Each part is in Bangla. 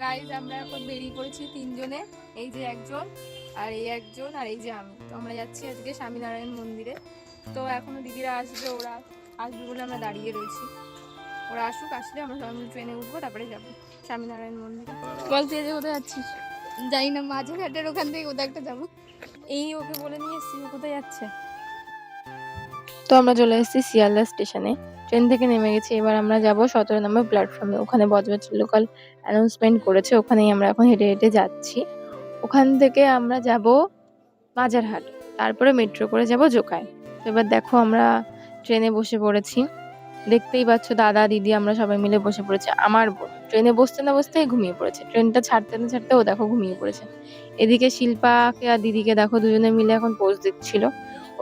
গাইজ আমরা এখন বেরিয়ে পড়েছি তিনজনে, এই যে একজন আর এই একজন আর এই যে আমি। তো আমরা যাচ্ছি আজকে স্বামীনারায়ণ মন্দিরে। তো এখনো দিদিরা আসবে, ওরা আসবে বলে আমরা দাঁড়িয়ে রয়েছি। ওরা আসুক, আসলে আমরা সবাই মিলে ট্রেনে উঠবো, তারপরে যাবো স্বামীনারায়ণ মন্দিরে। বলতে যে কোথায় যাচ্ছিস? যাই না, মাঝেঘাটের ওখান থেকে কোথায় একটা যাবো। এই ওকে বলে নিয়ে এসছি, ও কোথায় যাচ্ছে। তো আমরা চলে এসেছি শিয়ালদা স্টেশনে, ট্রেন থেকে নেমে গেছি। এবার আমরা যাব 17 নম্বর প্ল্যাটফর্মে। ওখানে বজবজ লোকাল অ্যানাউন্সমেন্ট করেছে, ওখানেই আমরা এখন হেঁটে হেঁটে যাচ্ছি। ওখান থেকে আমরা যাব মাজারহাট, তারপরে মেট্রো করে যাব জোকায়। তো এবার দেখো আমরা ট্রেনে বসে পড়েছি, দেখতেই পাচ্ছ দাদা দিদি আমরা সবাই মিলে বসে পড়েছি। আমার বোন ট্রেনে বসতে না বসতেই ঘুমিয়ে পড়েছে, ট্রেনটা ছাড়তে না ছাড়তে ও দেখো ঘুমিয়ে পড়েছে। এদিকে শিল্পাকে আর দিদিকে দেখো দুজনে মিলে এখন পোজ দিচ্ছিল।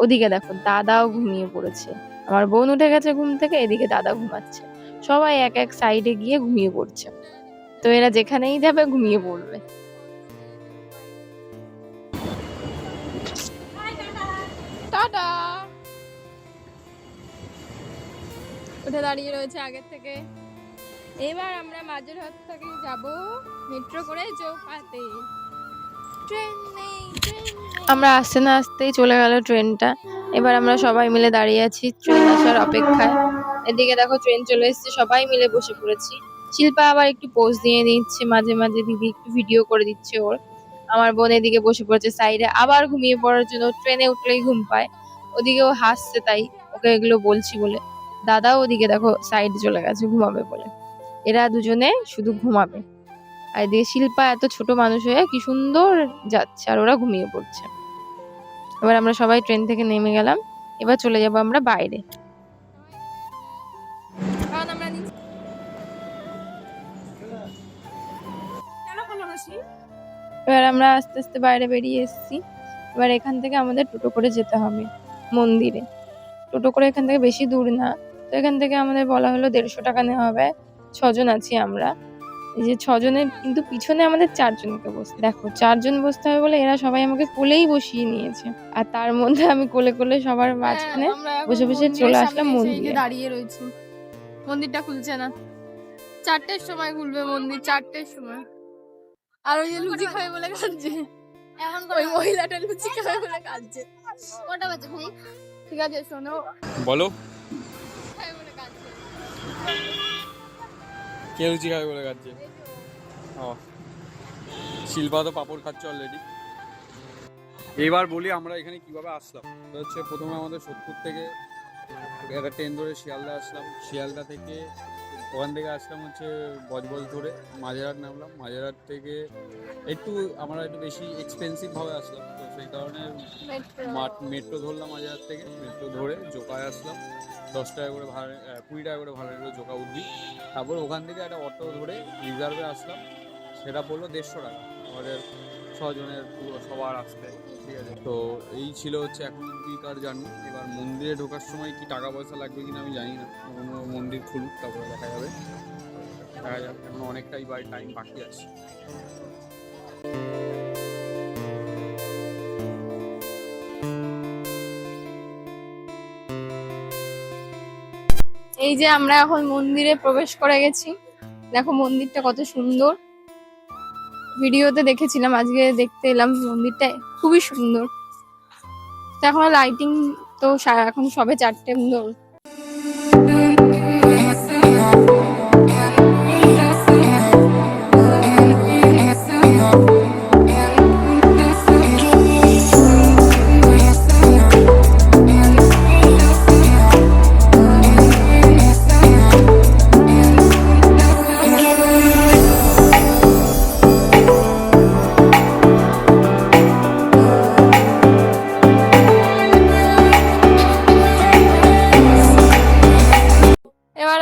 ওদিকে দেখো দাদাও ঘুমিয়ে পড়েছে, আমার বোন উঠে গেছে ঘুম থেকে, এদিকে দাদা ঘুমাচ্ছে। সবাই এক এক সাইডে গিয়ে ঘুমিয়ে পড়ছে। তো এরা যেখানেই যাবে ঘুমিয়ে পড়বে। টাটা। উঠে দাঁড়িয়ে রয়েছে আগের থেকে। এবার আমরা মাঝেরহাট থেকে যাব মেট্রো করে চৌপাতে। আমরা আসতে না আসতেই চলে গেল ট্রেনটা। এবার আমরা সবাই মিলে দাঁড়িয়ে আছি ট্রেন আসার অপেক্ষায়। এদিকে দেখো ট্রেন চলে এসেছে, সবাই মিলে বসে পড়েছি। শিল্পা আবার একটু পোজ দিয়ে দিচ্ছে মাঝে মাঝে, দিদি একটু ভিডিও করে দিচ্ছে ওর। আমার বোন এদিকে বসে পড়েছে সাইডে, আবার ঘুমিয়ে পড়ার জন্য, ট্রেনে উঠলেই ঘুম পায়। ওদিকেও হাসছে, তাই ওকে এগুলো বলছি বলে। দাদাও ওদিকে দেখো সাইডে চলে গেছে ঘুমাবে বলে। এরা দুজনে শুধু ঘুমাবে। আর এদিকে শিল্পা এত ছোট মানুষ হয়ে কি সুন্দর যাচ্ছে, আর ওরা ঘুমিয়ে পড়ছে। এবার আমরা সবাই ট্রেন থেকে নেমে গেলাম, এবার চলে যাব আমরা বাইরে। এবার আমরা আস্তে আস্তে বাইরে বেরিয়ে এসেছি। এবার এখান থেকে আমাদের টোটো করে যেতে হবে মন্দিরে। টোটো করে এখান থেকে বেশি দূর না, তো এখান থেকে আমাদের বলা হলো 150 টাকা নেওয়া হবে। 6 জন আছি আমরা, এই যে 6 জনের, কিন্তু পিছনে আমাদের 4 জনকে বসতে, দেখো 4 জন বসতে হবে বলে এরা সবাই আমাকে কোলেই বসিয়ে নিয়েছে। আর তার মধ্যে আমি কোলে কোলে সবার মাঝখানে বসে বসে চলে আসলাম মন্দিরে। দাঁড়িয়ে রয়েছি, মন্দিরটা খুলছে না, 4টের সময় খুলবে মন্দির, 4টের সময়। আর ওই যে লুচি খাবে বলে কাঁদছে, ওই মহিলাটা লুচি খাবে বলে কাঁদছে। কটা বাজে ভাই? ঠিক আছে শোনো, বলো কে লুচি খাবে বলে কাঁদছে? শিল্পা তো পাপড় খাচ্ছে অলরেডি। এবার বলি আমরা এখানে কিভাবে আসলাম। তো হচ্ছে প্রথমে আমাদের সোদপুর থেকে একটা ট্রেন ধরে শিয়ালদা আসলাম, শিয়ালদা থেকে ওখান থেকে আসলাম হচ্ছে বজবজ ধরে মাঝেরহাট নামলাম। মাঝেরহাট থেকে আমরা একটু বেশি এক্সপেন্সিভভাবে আসলাম, তো সেই কারণে মেট্রো ধরলাম। মাঝেরহাট থেকে মেট্রো ধরে জোকায় আসলাম। 10 টাকা করে ভাড়া, 20 টাকা করে ভাড়া নিল জোকা উঠবি। তারপর ওখান থেকে একটা অটো ধরে রিজার্ভে আসলাম, সেটা পড়লো 150 টাকা আমাদের 6 জনের পুরো সবার আসতে। ঠিক আছে, তো এই ছিল হচ্ছে এখন অব্দিকার জার্নি। এবার মন্দিরে ঢোকার সময় কি টাকা পয়সা লাগবে কিনা আমি জানি না, মন্দির খুলুক তারপরে দেখা যাবে। দেখা যাক, এখন অনেকটাই টাইম বাকি আছে। এই যে আমরা এখন মন্দিরে প্রবেশ করে গেছি। দেখো মন্দিরটা কত সুন্দর, ভিডিওতে দেখেছিলাম, আজকে দেখতে এলাম। মন্দিরটা খুবই সুন্দর। এখন লাইটিং তো এখন সবে 4টে সুন্দর।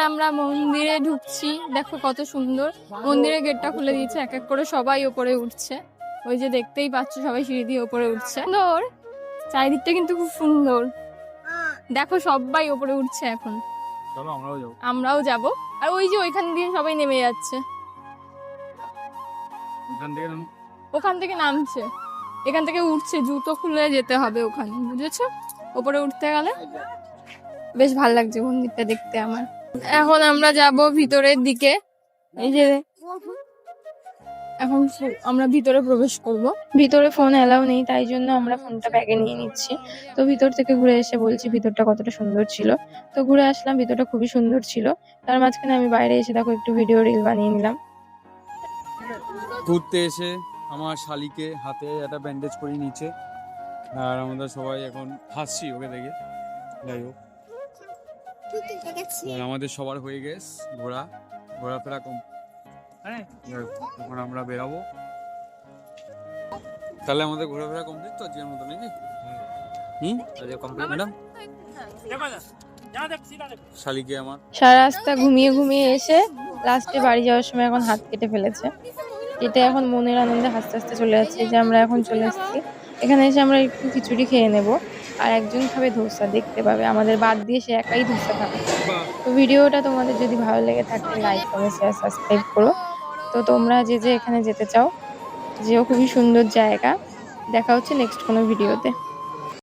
আমরা মন্দিরে ঢুকছি, দেখো কত সুন্দর। মন্দিরের গেটটা খুলে দিয়েছে, এক এক করে সবাই ওপরে উঠছে। ওই যে দেখতেই পাচ্ছ সবাই সিঁড়ি দিয়ে ওপরে উঠছে। সুন্দর চারিদিকটা কিন্তু খুব সুন্দর। দেখো সবাই ওপরে উঠছে এখন। চলো আমরাও যাব। আর ওই যে ওইখান দিয়ে সবাই নেমে যাচ্ছে, ওখান থেকে নামছে, এখান থেকে উঠছে। জুতো খুলে যেতে হবে ওখানে, বুঝেছো? ওপরে উঠতে গেলে বেশ ভালো লাগছে মন্দিরটা দেখতে আমার। এখন আমরা যাব ভিতরের দিকে। এই যে এখন আমরা ভিতরে প্রবেশ করব। ভিতরে ফোন অ্যালাউ নেই, তাই জন্য আমরা ফোনটা ব্যাগে নিয়ে নিচ্ছি। তো ভিতর থেকে ঘুরে এসে বলছি ভিতরটা কতটা সুন্দর ছিল। তো ঘুরে আসলাম, ভিতরটা খুবই সুন্দর ছিল। তার মাঝখানে আমি বাইরে এসে দেখো একটু ভিডিও রিল বানিয়ে নিলাম। ঘুরতে এসে আমার শালিকে হাতে একটা ব্যান্ডেজ করিয়ে নিচ্ছে, আর আমরা সবাই এখন হাসছি ওকে দেখে। যাই হোক, আর আমাদের সবার হয়ে গেছে ঘোরাফেরা কম। হ্যাঁ, এখন আমরা বেরাবো। তাহলে আমাদের ঘোরাফেরা কমপ্লিট তো আজকের মতো নাকি? ম্যাডাম শালিকে আমার সারা রাস্তা ঘুমিয়ে ঘুমিয়ে এসে লাস্টে বাড়ি যাওয়ার সময় এখন হাত কেটে ফেলেছে। এটা এখন মনের আনন্দে হাসতে হাসতে চলে যাচ্ছে যে আমরা এখন চলে এসেছি। এখানে এসে আমরা একটু খিচুড়ি খেয়ে নেব, আর একজন খাবে ধোসা, দেখতে পাবে আমাদের বাদ দিয়ে সে একাই ধোসা খাবে। তো ভিডিওটা তোমাদের যদি ভালো লেগে থাকে লাইক কমেন্ট শেয়ার সাবস্ক্রাইব করো। তো তোমরা যে যে এখানে যেতে চাও, যেও, খুবই সুন্দর জায়গা। দেখা হচ্ছে নেক্সট কোনো ভিডিওতে।